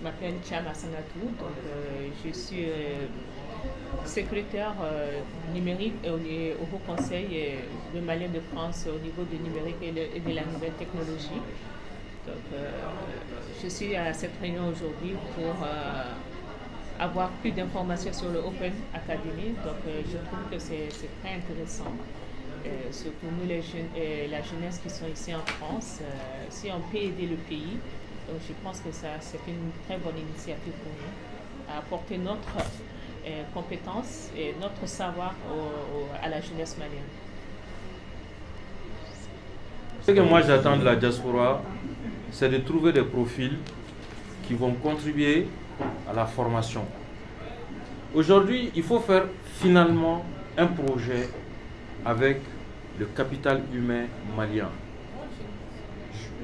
m'appelle Chama Sangatou, donc je suis secrétaire numérique au Haut Conseil de Malien de France au niveau du numérique et de la nouvelle technologie. Donc, je suis à cette réunion aujourd'hui pour avoir plus d'informations sur le Open Academy. Donc, je trouve que c'est très intéressant. Surtout nous, les jeunes, la jeunesse qui sont ici en France, si on peut aider le pays, donc je pense que c'est une très bonne initiative pour nous, à apporter notre compétence et notre savoir à la jeunesse malienne. Ce que moi j'attends de la diaspora, c'est de trouver des profils qui vont contribuer à la formation. Aujourd'hui, il faut faire finalement un projet avec le capital humain malien.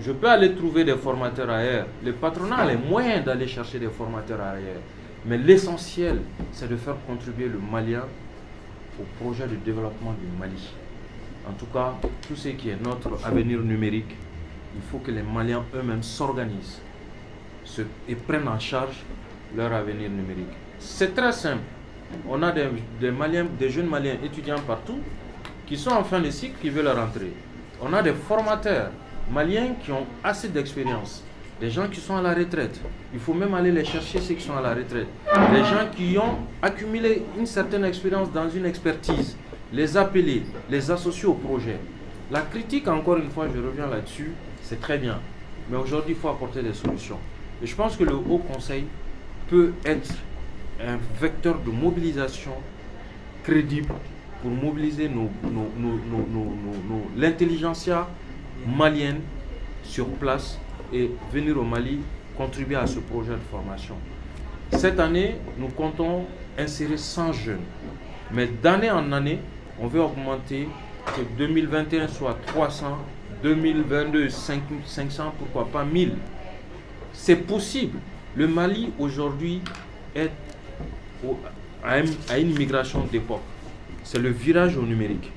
Je peux aller trouver des formateurs ailleurs. Le patronat a les moyens d'aller chercher des formateurs ailleurs. Mais l'essentiel, c'est de faire contribuer le Malien au projet de développement du Mali. En tout cas, tout ce qui est notre avenir numérique, il faut que les Maliens eux-mêmes s'organisent et prennent en charge leur avenir numérique. C'est très simple. On a des jeunes Maliens étudiants partout qui sont en fin de cycle, qui veulent rentrer. On a des formateurs maliens qui ont assez d'expérience. Des gens qui sont à la retraite. Il faut même aller les chercher, ceux qui sont à la retraite. Des gens qui ont accumulé une certaine expérience dans une expertise. Les appeler, les associer au projet. La critique, encore une fois, je reviens là-dessus, c'est très bien. Mais aujourd'hui, il faut apporter des solutions. Et je pense que le Haut Conseil peut être un vecteur de mobilisation crédible pour mobiliser l'intelligentsia malienne sur place et venir au Mali contribuer à ce projet de formation. Cette année, nous comptons insérer 100 jeunes. Mais d'année en année, on veut augmenter que 2021 soit 300, 2022 500, pourquoi pas 1000. C'est possible. Le Mali aujourd'hui est à une migration d'époque. C'est le virage au numérique.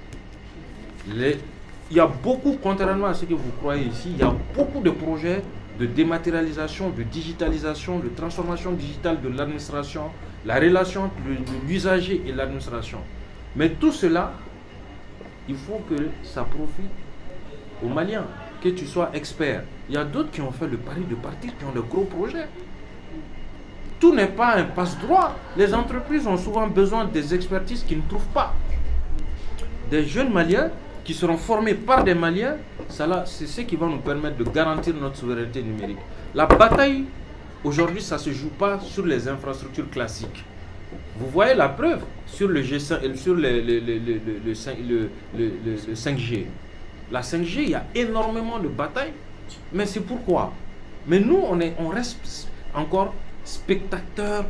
Il y a beaucoup, contrairement à ce que vous croyez ici, il y a beaucoup de projets de dématérialisation, de digitalisation, de transformation digitale de l'administration, la relation entre l'usager et l'administration. Mais tout cela, il faut que ça profite aux Maliens, que tu sois expert. Il y a d'autres qui ont fait le pari de partir, qui ont de gros projets. Tout n'est pas un passe-droit. Les entreprises ont souvent besoin des expertises qu'ils ne trouvent pas. Des jeunes Maliens qui seront formés par des Maliens, c'est ce qui va nous permettre de garantir notre souveraineté numérique. La bataille, aujourd'hui, ça ne se joue pas sur les infrastructures classiques. Vous voyez la preuve sur le G5, sur le 5G. La 5G, il y a énormément de batailles. Mais c'est pourquoi. Mais nous, on reste encore spectateurs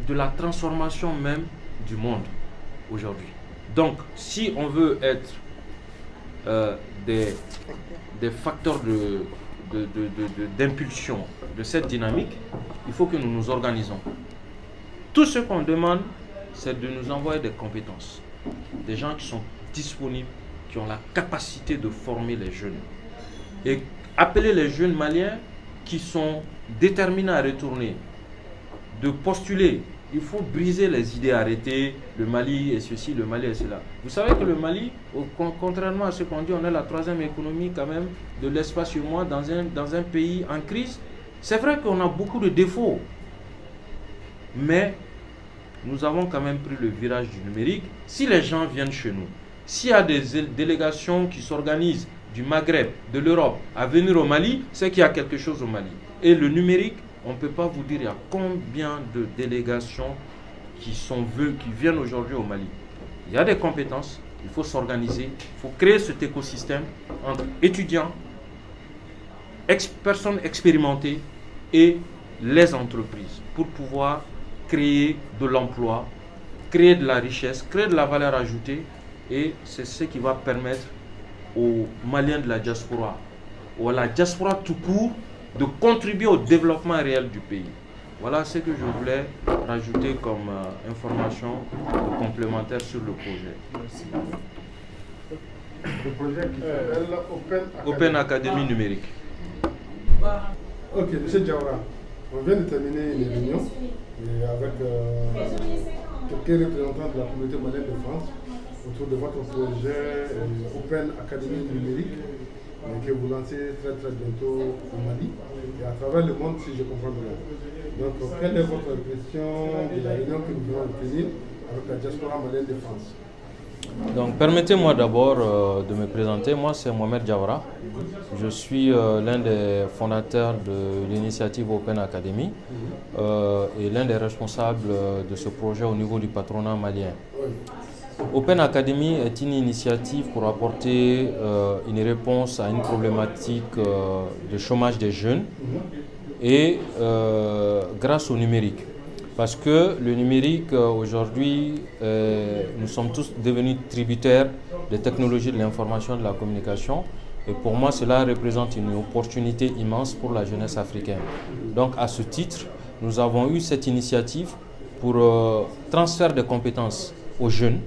de la transformation même du monde aujourd'hui. Donc, si on veut être des facteurs d'impulsion de cette dynamique, il faut que nous nous organisons. Tout ce qu'on demande, c'est de nous envoyer des compétences. Des gens qui sont disponibles, qui ont la capacité de former les jeunes. Et appeler les jeunes Maliens qui sont déterminés à retourner, de postuler. Il faut briser les idées arrêtées, le Mali est ceci, le Mali est cela. Vous savez que le Mali, contrairement à ce qu'on dit, on est la troisième économie quand même de l'espace humain dans un pays en crise. C'est vrai qu'on a beaucoup de défauts, mais nous avons quand même pris le virage du numérique. Si les gens viennent chez nous, s'il y a des délégations qui s'organisent du Maghreb, de l'Europe, à venir au Mali, c'est qu'il y a quelque chose au Mali. Et le numérique, on ne peut pas vous dire il y a combien de délégations qui viennent aujourd'hui au Mali. Il y a des compétences, il faut s'organiser, il faut créer cet écosystème entre étudiants, personnes expérimentées et les entreprises pour pouvoir créer de l'emploi, créer de la richesse, créer de la valeur ajoutée, et c'est ce qui va permettre aux Maliens de la diaspora, ou à la diaspora tout court, de contribuer au développement réel du pays. Voilà ce que je voulais rajouter comme information complémentaire sur le projet. Merci. Le projet qui s'appelle Open Academy numérique. Ok, M. Diawara, On vient de terminer une réunion et avec quelques représentants de la communauté malienne de France autour de votre projet Open Academy numérique que vous lancez très bientôt au Mali et à travers le monde, si je comprends bien. Donc, quelle est votre impression de la réunion que nous venons de tenir avec la diaspora malienne de France? Donc, permettez-moi d'abord de me présenter. Moi, c'est Mohamed Diawara. Je suis l'un des fondateurs de l'initiative Open Academy et l'un des responsables de ce projet au niveau du patronat malien. Open Academy est une initiative pour apporter une réponse à une problématique de chômage des jeunes et grâce au numérique. Parce que le numérique, aujourd'hui, nous sommes tous devenus tributaires des technologies de l'information et de la communication. Et pour moi, cela représente une opportunité immense pour la jeunesse africaine. Donc, à ce titre, nous avons eu cette initiative pour transfert de compétences aux jeunes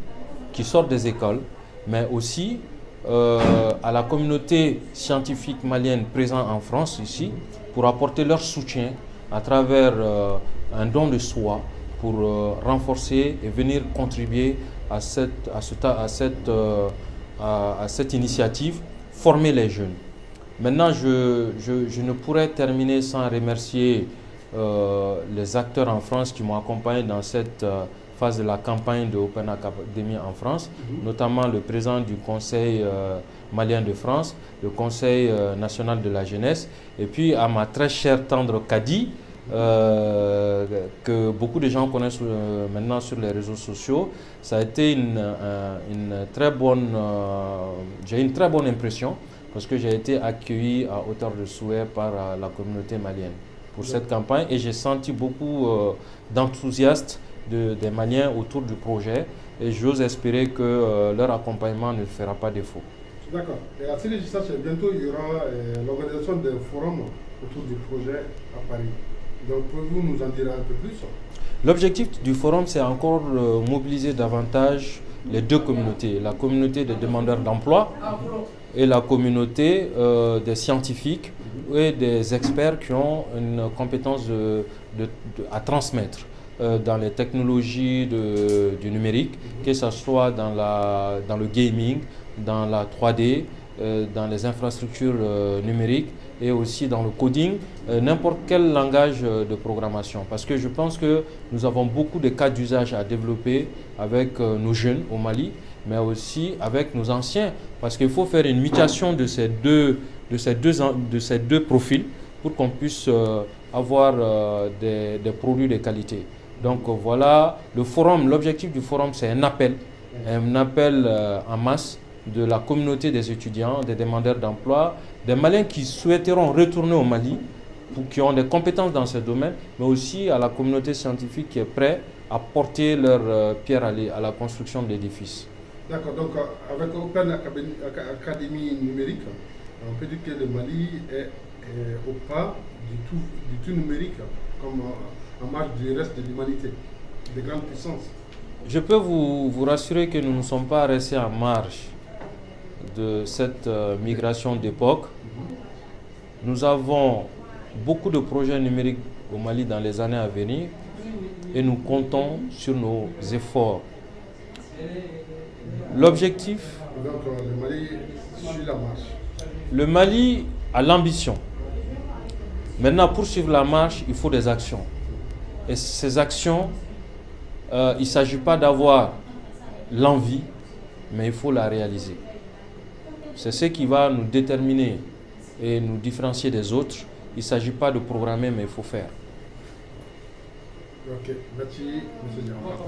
qui sortent des écoles, mais aussi à la communauté scientifique malienne présente en France ici, pour apporter leur soutien à travers un don de soi pour renforcer et venir contribuer à cette initiative, former les jeunes. Maintenant, je ne pourrais terminer sans remercier les acteurs en France qui m'ont accompagné dans cette phase de la campagne de Open Academy en France, notamment le président du Conseil malien de France, le Conseil national de la jeunesse, et puis à ma très chère tendre Kadi, que beaucoup de gens connaissent maintenant sur les réseaux sociaux. Ça a été j'ai une très bonne impression parce que j'ai été accueilli à hauteur de souhait par la communauté malienne pour cette campagne et j'ai senti beaucoup d'enthousiasme des Maliens autour du projet et j'ose espérer que leur accompagnement ne fera pas défaut. D'accord. Et à ce législature, bientôt il y aura l'organisation d'un forum autour du projet à Paris. Donc pouvez-vous nous en dire un peu plus? L'objectif du forum, c'est encore mobiliser davantage les deux communautés, la communauté des demandeurs d'emploi et la communauté des scientifiques et des experts qui ont une compétence à transmettre dans les technologies du numérique, que ce soit dans le gaming, dans la 3D, dans les infrastructures numériques et aussi dans le coding, n'importe quel langage de programmation. Parce que je pense que nous avons beaucoup de cas d'usage à développer avec nos jeunes au Mali, mais aussi avec nos anciens. Parce qu'il faut faire une mutation de ces deux profils pour qu'on puisse avoir des produits de qualité. Donc voilà, le forum, l'objectif du forum, c'est un appel en masse de la communauté des étudiants, des demandeurs d'emploi, des Maliens qui souhaiteront retourner au Mali, qui ont des compétences dans ce domaine, mais aussi à la communauté scientifique qui est prête à porter leur pierre à la construction de l'édifice. D'accord, donc avec Open Academy numérique, on peut dire que le Mali est au pas du tout numérique, comme en marge du reste de l'humanité, des grandes puissances. Je peux vous rassurer que nous ne sommes pas restés en marge de cette migration d'époque. Nous avons beaucoup de projets numériques au Mali dans les années à venir et nous comptons sur nos efforts. L'objectif... Donc le Mali suit la marche. Le Mali a l'ambition. Maintenant, pour suivre la marche, il faut des actions. Et ces actions, il ne s'agit pas d'avoir l'envie, mais il faut la réaliser. C'est ce qui va nous déterminer et nous différencier des autres. Il ne s'agit pas de programmer, mais il faut faire. Ok, merci, M. Diawara.